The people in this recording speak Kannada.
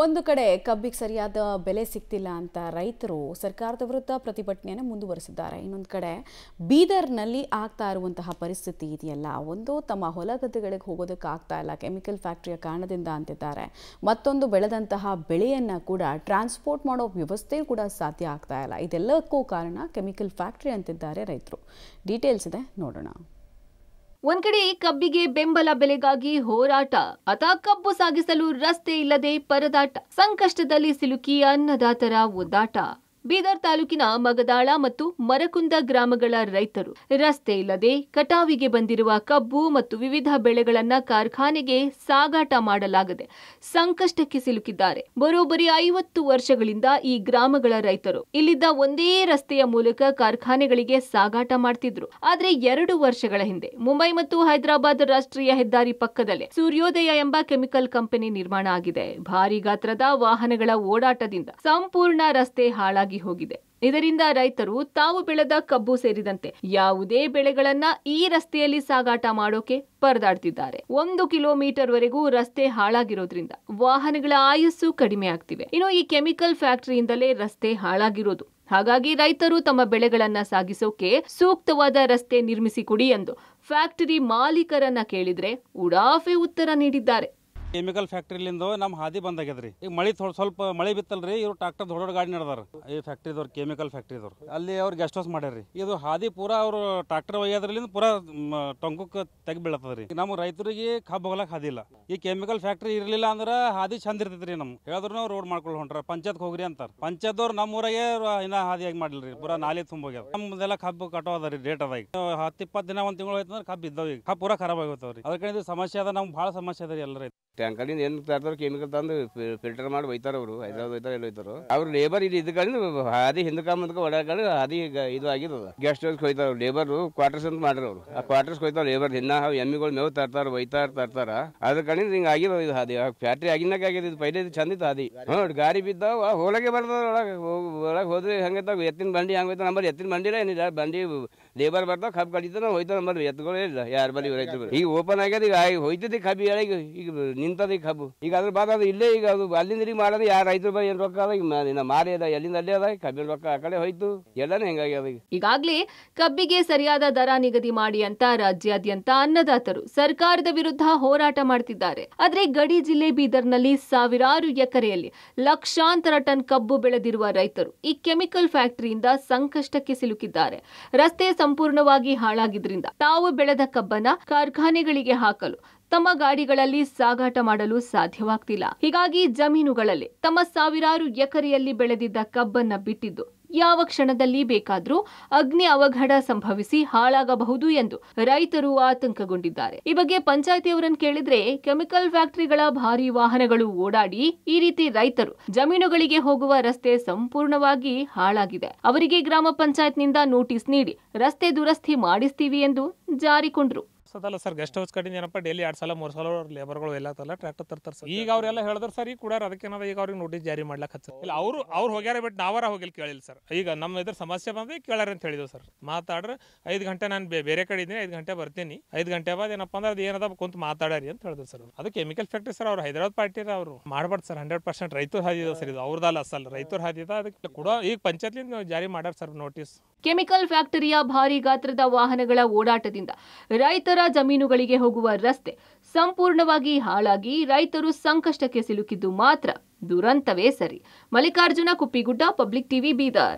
ಒಂದು ಕಡೆ ಕಬ್ಬಿಗೆ ಸರಿಯಾದ ಬೆಲೆ ಸಿಗ್ತಿಲ್ಲ ಅಂತ ರೈತರು ಸರ್ಕಾರದ ವಿರುದ್ಧ ಪ್ರತಿಭಟನೆಯನ್ನು ಮುಂದುವರಿಸಿದ್ದಾರೆ. ಇನ್ನೊಂದು ಕಡೆ ಬೀದರ್ನಲ್ಲಿ ಆಗ್ತಾ ಇರುವಂತಹ ಪರಿಸ್ಥಿತಿ ಇದೆಯಲ್ಲ, ಒಂದು ತಮ್ಮ ಹೊಲಗದ್ದೆಗಳಿಗೆ ಹೋಗೋದಕ್ಕೆ ಆಗ್ತಾ ಇಲ್ಲ ಕೆಮಿಕಲ್ ಫ್ಯಾಕ್ಟರಿಯ ಕಾರಣದಿಂದ ಅಂತಿದ್ದಾರೆ. ಮತ್ತೊಂದು ಬೆಳೆದಂತಹ ಬೆಳೆಯನ್ನು ಕೂಡ ಟ್ರಾನ್ಸ್ಪೋರ್ಟ್ ಮಾಡೋ ವ್ಯವಸ್ಥೆ ಕೂಡ ಸಾಧ್ಯ ಆಗ್ತಾ ಇಲ್ಲ. ಇದೆಲ್ಲಕ್ಕೂ ಕಾರಣ ಕೆಮಿಕಲ್ ಫ್ಯಾಕ್ಟರಿ ಅಂತಿದ್ದಾರೆ ರೈತರು. ಡೀಟೇಲ್ಸ್ ಇದೆ, ನೋಡೋಣ. ಒಂದ್ ಕಡೆ ಕಬ್ಬಿಗೆ ಬೆಂಬಲ ಬೆಲೆಗಾಗಿ ಹೋರಾಟ, ಅಥವಾ ಕಬ್ಬು ಸಾಗಿಸಲು ರಸ್ತೆ ಇಲ್ಲದೆ ಪರದಾಟ, ಸಂಕಷ್ಟದಲ್ಲಿ ಸಿಲುಕಿ ಅನ್ನದಾತರ ಒದ್ದಾಟ. ಬೀದರ್ ತಾಲೂಕಿನ ಮಗದಾಳ ಮತ್ತು ಮರಕುಂದ ಗ್ರಾಮಗಳ ರೈತರು ರಸ್ತೆ ಇಲ್ಲದೆ ಕಟಾವಿಗೆ ಬಂದಿರುವ ಕಬ್ಬು ಮತ್ತು ವಿವಿಧ ಬೆಳೆಗಳನ್ನ ಕಾರ್ಖಾನೆಗೆ ಸಾಗಾಟ ಮಾಡಲಾಗದೆ ಸಂಕಷ್ಟಕ್ಕೆ ಸಿಲುಕಿದ್ದಾರೆ. ಬರೋಬ್ಬರಿ 50 ವರ್ಷಗಳಿಂದ ಈ ಗ್ರಾಮಗಳ ರೈತರು ಇಲ್ಲಿದ್ದ ಒಂದೇ ರಸ್ತೆಯ ಮೂಲಕ ಕಾರ್ಖಾನೆಗಳಿಗೆ ಸಾಗಾಟ ಮಾಡ್ತಿದ್ರು. ಆದ್ರೆ 2 ವರ್ಷಗಳ ಹಿಂದೆ ಮುಂಬೈ ಮತ್ತು ಹೈದರಾಬಾದ್ ರಾಷ್ಟ್ರೀಯ ಹೆದ್ದಾರಿ ಪಕ್ಕದಲ್ಲೇ ಸೂರ್ಯೋದಯ ಎಂಬ ಕೆಮಿಕಲ್ ಕಂಪನಿ ನಿರ್ಮಾಣ ಆಗಿದೆ. ಭಾರಿ ಗಾತ್ರದ ವಾಹನಗಳ ಓಡಾಟದಿಂದ ಸಂಪೂರ್ಣ ರಸ್ತೆ ಹಾಳಾಗಿ ಹೋಗಿದೆ. ಇದರಿಂದ ರೈತರು ತಾವು ಬೆಳೆದ ಕಬ್ಬು ಸೇರಿದಂತೆ ಯಾವುದೇ ಬೆಳೆಗಳನ್ನ ಈ ರಸ್ತೆಯಲ್ಲಿ ಸಾಗಾಟ ಮಾಡೋಕೆ ಪರದಾಡ್ತಿದ್ದಾರೆ. 1 ಕಿಲೋಮೀಟರ್ ವರೆಗೂ ರಸ್ತೆ ಹಾಳಾಗಿರೋದ್ರಿಂದ ವಾಹನಗಳ ಆಯಸ್ಸು ಕಡಿಮೆ ಆಗ್ತಿವೆ. ಇನ್ನು ಈ ಕೆಮಿಕಲ್ ಫ್ಯಾಕ್ಟರಿಯಿಂದಲೇ ರಸ್ತೆ ಹಾಳಾಗಿರೋದು. ಹಾಗಾಗಿ ರೈತರು ತಮ್ಮ ಬೆಳೆಗಳನ್ನ ಸಾಗಿಸೋಕೆ ಸೂಕ್ತವಾದ ರಸ್ತೆ ನಿರ್ಮಿಸಿಕೊಡಿ ಎಂದು ಫ್ಯಾಕ್ಟರಿ ಮಾಲೀಕರನ್ನ ಕೇಳಿದ್ರೆ ಉಡಾಫೆ ಉತ್ತರ ನೀಡಿದ್ದಾರೆ. ಕೆಮಿಕಲ್ ಫ್ಯಾಕ್ಟ್ರಿಲಿಂದ ನಮ್ಮ ಹಾದಿ ಬಂದಾಗ್ಯದ್ರಿ. ಈಗ ಮಳೆ ಸ್ವಲ್ಪ ಮಳೆ ಬಿತ್ತಲ್ರಿ, ಇವ್ರು ಟ್ರಾಕ್ಟರ್ ದೊಡ್ಡ ಗಾಡಿ ನಡೆದಾರ. ಈ ಫ್ಯಾಕ್ಟ್ರಿದವ್ರು ಕೆಮಿಕಲ್ ಫ್ಯಾಕ್ಟ್ರಿದವ್ರು ಅಲ್ಲಿ ಅವ್ರು ಗೆಸ್ಟ್ ಹೌಸ್ ಮಾಡ್ಯಾರ್ರಿ. ಇದು ಹಾದಿ ಪೂರಾ ಅವ್ರು ಟ್ರಾಕ್ಟರ್ ಒಯ್ಯೋದ್ರಲ್ಲಿಂದ ಪೂರಾ ಟೊಂಕಕ್ಕೆ ತೆಗಿ ಬೀಳತ್ತದ್ರಿ. ನಮ್ಮ ರೈತರಿಗೆ ಕಬ್ಬು ಹೋಗ್ಲಕ್ ಹಾದಿಲ್ಲ. ಈ ಕೆಮಿಕಲ್ ಫ್ಯಾಕ್ಟ್ರಿ ಇರ್ಲಿಲ್ಲ ಅಂದ್ರೆ ಹಾದಿ ಚಂದ ಇರ್ತೈತ್ರಿ. ನಮ್ ಹೇಳಿದ್ರು ರೋಡ್ ಮಾಡ್ಕೊಂಡು ಹೊಂಟ್ರ ಪಂಚಾಯತ್ ಹೋಗ್ರಿ ಅಂತಾರ. ಪಂಚಾಯತ್ದವ್ರು ನಮ್ಮ ಊರಾಗೆ ಇನ್ನ ಹಾದಿಯಾಗಿ ಮಾಡಿಲ್ರಿ, ಪೂರಾ ನಾಲಿ ತುಂಬೋಗ್ಯಾವ. ನಮ್ದೆಲ್ಲ ಕಬ್ಬು ಕಟ್ಟೋದ್ರಿ ಡೇಟ್ ಅದ. ಈಗ 10-20 ದಿನ 1 ತಿಂಗಳು ಆಯ್ತಂದ್ರೆ ಕಬ್ಬು ಇದ್ದಾವ. ಈಗ ಕಬ್ಬು ಪೂರಾ ಖರಾಬ್ ಆಗೋತಾವ್ರಿ. ಅದಕ್ಕೆ ಸಮಸ್ಯೆ ಅದ, ನಮ್ಗೆ ಭಾಳ ಸಮಸ್ಯೆ ಅದ. ಎಲ್ಲ ಟ್ಯಾಂಕರಿಂದ ಏನು ತರ್ತಾರೆ ಕೆಮಿಕಲ್ ತಂದು ಫಿಲ್ಟರ್ ಮಾಡಿ ಒಯ್ತಾರ. ಅವರು ಹೈದರಾಬಾದ್ ಒಯ್ತಾರ, ಎಲ್ಲ ಒಯ್ತಾರ. ಅವ್ರು ಲೇಬರ್ ಇಲ್ಲಿ ಇದಕ್ಕೆ ಹಾದಿ ಹಿಂದಕ ಮುಂದಕ್ಕೆ ಓಡಾಡ್ಕೊಂಡು ಹಾದಿ ಇದು ಆಗಿರೋದು. ಗೆಸ್ಟ್ ಹೌಸ್ ಹೋಯ್ತಾರ ಲೇಬರ್, ಕ್ವಾರ್ಟರ್ಸ್ ಅಂತ ಮಾಡ್ರಿ. ಅವರು ಆ ಕ್ವಾರ್ಟರ್ಸ್ ಹೋಯ್ತಾರ ಲೇಬರ್. ದಿನ ಎಮ್ಮಿಗಳು ಮೇವು ತರ್ತಾರ, ತರ್ತಾರ. ಅದ್ರ ಕಡೆ ಹಿಂಗ ಆಗಿರೋದು. ಇದು ಹಾದಿ ಫ್ಯಾಕ್ಟ್ರಿ ಆಗಿನಾಗ ಆಗಿದೆ. ಇದು ಪೈಲೆ ಚಂದ ಇತ್ತು ಹಾದಿ. ಗಾಡಿ ಬಿದ್ದಾವ ಹೋಲಕ್ಕೆ ಬರ್ತದ. ಒಳಗೆ ಹೋದ್ರೆ ಹಂಗೈತಾವ. ಎತ್ತಿನ ಬಂಡಿ ಹಂಗ ಹೋಯ್ತಾವ. ನಮ್ಮಲ್ಲಿ ಎತ್ತಿನ ಬಂಡಿ ಏನಿಲ್ಲ. ಬಂಡಿ ಲೇಬರ್ ಬರ್ತಾವ, ಕಬ್ಬು ಕಡಿತಾರ ಹೋಯ್ತಾವ. ನಮ್ಮಲ್ಲಿ ಎತ್ತುಗಳೇ ಇಲ್ಲ ಯಾರ ಬಳಿ ರೈತರು. ಈಗ ಓಪನ್ ಆಗ್ಯದ. ಈಗ ಹೋಯ್ತದ ಕಬ್ಬು ಹೇಳಿ ಈಗ ನಿಂತದ ಕಬ್ಬು. ಈಗ ಅದ್ರ ಬಾದ ಅದು ಇಲ್ಲೇ. ಈಗ ಅದು ಅಲ್ಲಿಂದ ಈಗ ಮಾಡೋದು ಯಾರು ರೈತರ ಬಳಿ ಏನ್ ರೊಕ್ಕ ಅದ. ಈಗ ಮಾರಿ ಅದ, ಎಲ್ಲಿಂದ ಅಲ್ಲೇ ಅದ. ಕಬ್ಬಿನ ರೊಕ್ಕ ಆ ಕಡೆ ಹೋಯ್ತು. ಎಲ್ಲಾನು ಹೆಂಗಾಗ್ಯದ. ಈಗಾಗ್ಲೇ ಕಬ್ಬಿಗೆ ಸರಿಯಾದ ದರ ನಿಗದಿ ಮಾಡಿ ಅಂತ ರಾಜ್ಯಾದ್ಯಂತ ಅನ್ನದಾತರು ಸರ್ಕಾರದ ವಿರುದ್ಧ ಹೋರಾಟ ಮಾಡ್ತಿದ್ದಾರೆ. ಆದ್ರೆ ಗಡಿ ಜಿಲ್ಲೆ ಬೀದರ್ನಲ್ಲಿ ಸಾವಿರಾರು ಎಕರೆಯಲ್ಲಿ ಲಕ್ಷಾಂತರ ಟನ್ ಕಬ್ಬು ಬೆಳೆದಿರುವ ರೈತರು ಈ ಕೆಮಿಕಲ್ ಫ್ಯಾಕ್ಟರಿಯಿಂದ ಸಂಕಷ್ಟಕ್ಕೆ ಸಿಲುಕಿದ್ದಾರೆ. ರಸ್ತೆ ಸಂಪೂರ್ಣವಾಗಿ ಹಾಳಾಗಿದ್ರಿಂದ ತಾವು ಬೆಳೆದ ಕಬ್ಬನ್ನ ಕಾರ್ಖಾನೆಗಳಿಗೆ ಹಾಕಲು ತಮ್ಮ ಗಾಡಿಗಳಲ್ಲಿ ಸಾಗಾಟ ಮಾಡಲು ಸಾಧ್ಯವಾಗ್ತಿಲ್ಲ. ಹೀಗಾಗಿ ಜಮೀನುಗಳಲ್ಲಿ ತಮ್ಮ ಸಾವಿರಾರು ಎಕರೆಯಲ್ಲಿ ಬೆಳೆದಿದ್ದ ಕಬ್ಬನ್ನ ಬಿಟ್ಟಿದ್ದು ಯಾವ ಕ್ಷಣದಲ್ಲಿ ಬೇಕಾದ್ರೂ ಅಗ್ನಿ ಅವಘಡ ಸಂಭವಿಸಿ ಹಾಳಾಗಬಹುದು ಎಂದು ರೈತರು ಆತಂಕಗೊಂಡಿದ್ದಾರೆ. ಈ ಬಗ್ಗೆ ಪಂಚಾಯತಿಯವರನ್ನು ಕೇಳಿದ್ರೆ ಕೆಮಿಕಲ್ ಫ್ಯಾಕ್ಟರಿಗಳ ಭಾರಿ ವಾಹನಗಳು ಓಡಾಡಿ ಈ ರೀತಿ ರೈತರು ಜಮೀನುಗಳಿಗೆ ಹೋಗುವ ರಸ್ತೆ ಸಂಪೂರ್ಣವಾಗಿ ಹಾಳಾಗಿದೆ. ಅವರಿಗೆ ಗ್ರಾಮ ಪಂಚಾಯತ್ನಿಂದ ನೋಟಿಸ್ ನೀಡಿ ರಸ್ತೆ ದುರಸ್ತಿ ಮಾಡಿಸ್ತೀವಿ ಎಂದು ಜಾರಿಕೊಂಡ್ರು. ಅದಲ್ಲ ಸರ್, ಗೆಸ್ಟ್ ಹೌಸ್ ಕಡೆ ಏನಪ್ಪ ಡೈಲಿ 2 ಸಲ 3 ಸಲ ಲೇಬರ್ಗಳು ಎಲ್ಲ ಟ್ರ್ಯಾಕ್ಟರ್ ತರ್ತಾರೆ ಸರ್. ಈಗ ಅವರೆಲ್ಲ ಹೇಳಿದ್ರು ಸರ್, ಈಗ ಕೂಡ ಅದಕ್ಕೇನದ ಈಗ ಅವ್ರಿಗೆ ನೋಟಿಸ್ ಜಾರಿ ಮಾಡ್ಲಕ್ ಹಚ್ಚ ಇಲ್ಲ. ಅವ್ರು ಹೋಗ್ಯಾರ, ಬಟ್ ನಾವಾರ ಹೋಗಿಲ್ಲ ಕೇಳಿಲ್ಲ ಸರ್. ಈಗ ನಮ್ಮ ಇದ್ರ ಸಮಸ್ಯೆ ಬಂದ್ರೆ ಕೇಳ್ಯಾರ ಅಂತ ಹೇಳಿದ್ವಿ ಸರ್. ಮಾತಾಡ್ರೆ 5 ಗಂಟೆ ನಾನು ಬೇರೆ ಕಡೆ ಇದ್ದೀನಿ, 5 ಗಂಟೆ ಬರ್ತೀನಿ, 5 ಗಂಟೆ ಬಾದ್ ಏನಪ್ಪ ಅಂದ್ರೆ ಅದು ಏನದ ಕುಂತ ಮಾತಾಡ್ರಿ ಅಂತ ಹೇಳಿದ್ರು ಸರ್. ಅದು ಕೆಮಿಕಲ್ ಫ್ಯಾಕ್ಟ್ರಿ ಸರ್. ಅವ್ರು ಹೈದರಾಬಾದ್ ಪಾರ್ಟಿ ಅವ್ರು ಮಾಡ್ಬಾರ್ದು ಸರ್. 100% ರೈತರು ಹಾದಿದ ಸರ್. ಇದು ಅವ್ರದಲ್ಲ ಅಸಲ್ ರೈತರು ಹಾದಿದ. ಅದಕ್ಕೆ ಕೂಡ ಈಗ ಪಂಚಾಯತ್ಲಿಂದ ಜಾರಿ ಮಾಡ್ಯಾರ ಸರ್ ನೋಟಿಸ್. ಕೆಮಿಕಲ್ ಫ್ಯಾಕ್ಟರಿಯ ಭಾರಿ ಗಾತ್ರದ ವಾಹನಗಳ ಓಡಾಟದಿಂದ ರೈತರ ಜಮೀನುಗಳಿಗೆ ಹೋಗುವ ರಸ್ತೆ ಸಂಪೂರ್ಣವಾಗಿ ಹಾಳಾಗಿ ರೈತರು ಸಂಕಷ್ಟಕ್ಕೆ ಸಿಲುಕಿದ್ದು ಮಾತ್ರ ದುರಂತವೇ ಸರಿ. Mallikarjuna Kuppigudda, public TV, Bidar.